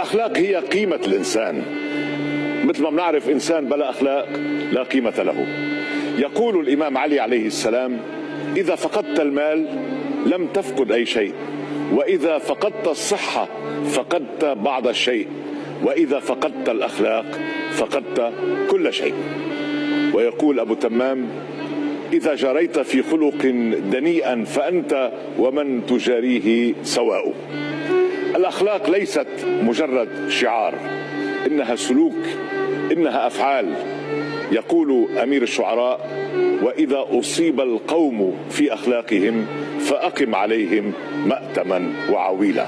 الأخلاق هي قيمة الإنسان. مثل ما بنعرف إنسان بلا أخلاق لا قيمة له. يقول الإمام علي عليه السلام: إذا فقدت المال لم تفقد أي شيء، وإذا فقدت الصحة فقدت بعض الشيء، وإذا فقدت الأخلاق فقدت كل شيء. ويقول أبو تمام: إذا جريت في خلق دنيئا فأنت ومن تجاريه سواء. الأخلاق ليست مجرد شعار، إنها سلوك، إنها أفعال. يقول أمير الشعراء: وإذا أصيب القوم في أخلاقهم فأقم عليهم مأتما وعويلا.